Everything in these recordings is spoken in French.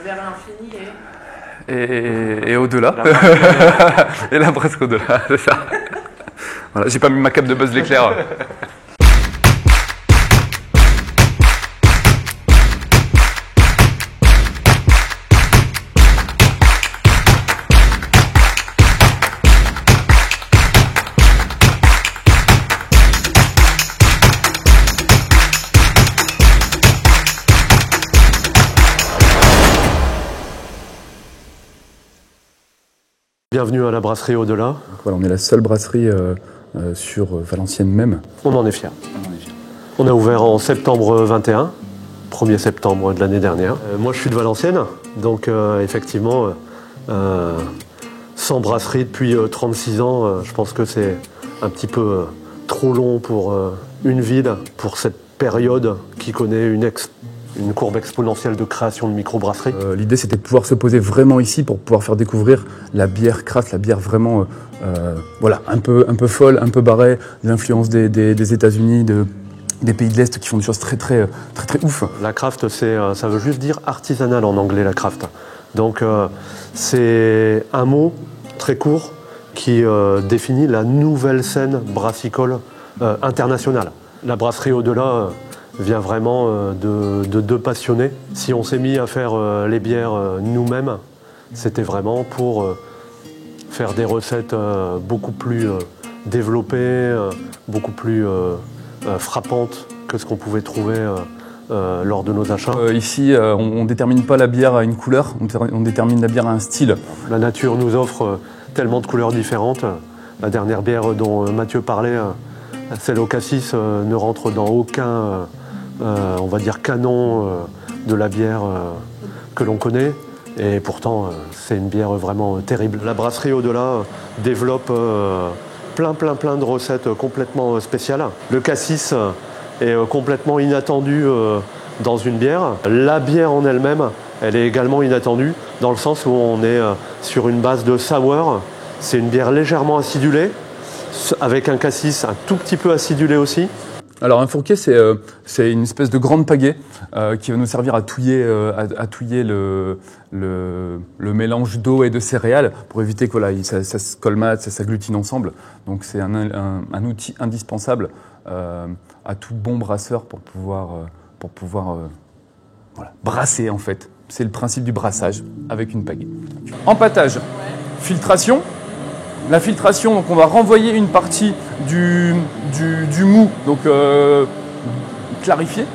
Vers l'infini et au-delà. Et là presque au-delà, c'est ça. Voilà, j'ai pas mis ma cape de Buzz l'éclair. Bienvenue à la brasserie Au-delà. Voilà, on est la seule brasserie sur Valenciennes même. On en est fiers. On a ouvert en septembre 21, 1er septembre de l'année dernière. Moi je suis de Valenciennes, donc effectivement, sans brasserie depuis 36 ans, je pense que c'est un petit peu trop long pour une ville, pour cette période qui connaît une courbe exponentielle de création de microbrasseries. L'idée c'était de pouvoir se poser vraiment ici pour pouvoir faire découvrir la bière craft, la bière vraiment voilà, un peu folle, un peu barrée, l'influence des États-Unis, des pays de l'Est qui font des choses très ouf. La craft, ça veut juste dire artisanal en anglais, la craft. Donc c'est un mot très court qui définit la nouvelle scène brassicole internationale. La brasserie Au-delà vient vraiment de deux passionnés. Si on s'est mis à faire les bières nous-mêmes, c'était vraiment pour faire des recettes beaucoup plus développées, beaucoup plus frappantes que ce qu'on pouvait trouver lors de nos achats. Ici, on ne détermine pas la bière à une couleur, on détermine la bière à un style. La nature nous offre tellement de couleurs différentes. La dernière bière dont Mathieu parlait, celle au cassis, ne rentre dans aucun on va dire canon de la bière que l'on connaît, et pourtant c'est une bière vraiment terrible. La brasserie Au-delà développe plein de recettes complètement spéciales. Le cassis est complètement inattendu dans une bière. La bière en elle-même, elle est également inattendue dans le sens où on est sur une base de sour. C'est une bière légèrement acidulée, avec un cassis un tout petit peu acidulé aussi. Alors un fourquet, c'est une espèce de grande pagaie qui va nous servir à touiller le mélange d'eau et de céréales pour éviter que voilà, ça se colmate, ça s'agglutine ensemble. Donc c'est un outil indispensable à tout bon brasseur pour pouvoir voilà, brasser en fait. C'est le principe du brassage avec une pagaie. Empâtage, filtration. La filtration, donc on va renvoyer une partie du mou, donc clarifié.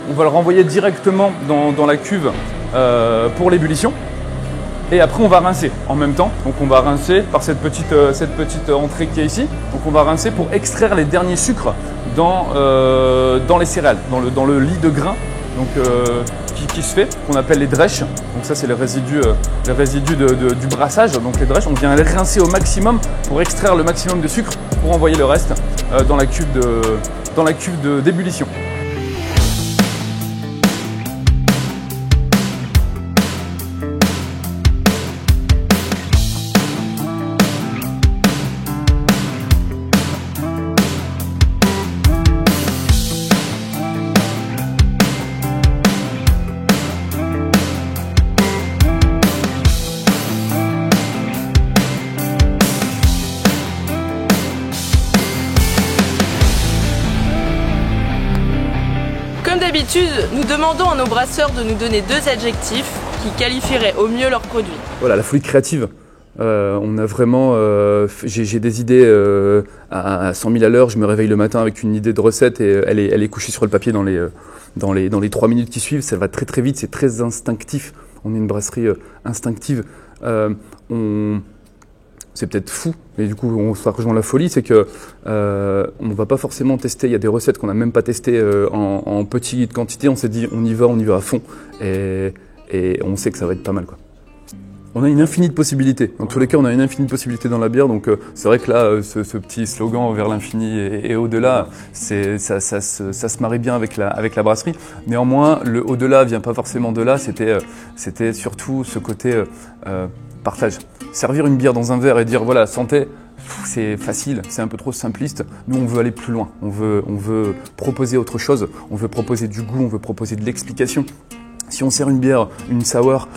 On va le renvoyer directement dans la cuve pour l'ébullition. Et après on va rincer en même temps. Donc on va rincer par cette petite entrée qui est ici. Donc on va rincer pour extraire les derniers sucres dans les céréales, dans le lit de grains. Donc, qui se fait, qu'on appelle les drèches. Donc ça c'est les résidus du brassage. Donc les drèches, on vient les rincer au maximum pour extraire le maximum de sucre pour envoyer le reste dans la cuve d'ébullition. Comme d'habitude, nous demandons à nos brasseurs de nous donner deux adjectifs qui qualifieraient au mieux leur produit. Voilà, la folie créative. On a vraiment, j'ai des idées à 100 000 à l'heure. Je me réveille le matin avec une idée de recette et elle est couchée sur le papier dans les 3 minutes qui suivent. Ça va très vite, c'est très instinctif. On est une brasserie instinctive. C'est peut-être fou, mais du coup ça rejoint la folie, c'est que on ne va pas forcément tester. Il y a des recettes qu'on n'a même pas testées en petite quantité. On s'est dit on y va à fond et on sait que ça va être pas mal, quoi. On a une infinie de possibilités. Dans tous les cas, on a une infinie de possibilités dans la bière. Donc c'est vrai que là, ce petit slogan vers l'infini et au-delà, ça se marie bien avec la brasserie. Néanmoins, le au-delà vient pas forcément de là. C'était surtout ce côté partage. Servir une bière dans un verre et dire voilà, santé, c'est facile, c'est un peu trop simpliste. Nous, on veut aller plus loin. On veut proposer autre chose. On veut proposer du goût, on veut proposer de l'explication. Si on sert une bière, une sour,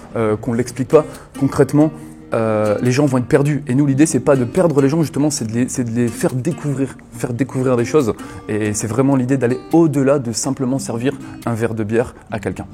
qu'on ne l'explique pas, concrètement, les gens vont être perdus. Et nous, l'idée, c'est pas de perdre les gens, justement, c'est de les faire découvrir des choses. Et c'est vraiment l'idée d'aller au-delà de simplement servir un verre de bière à quelqu'un.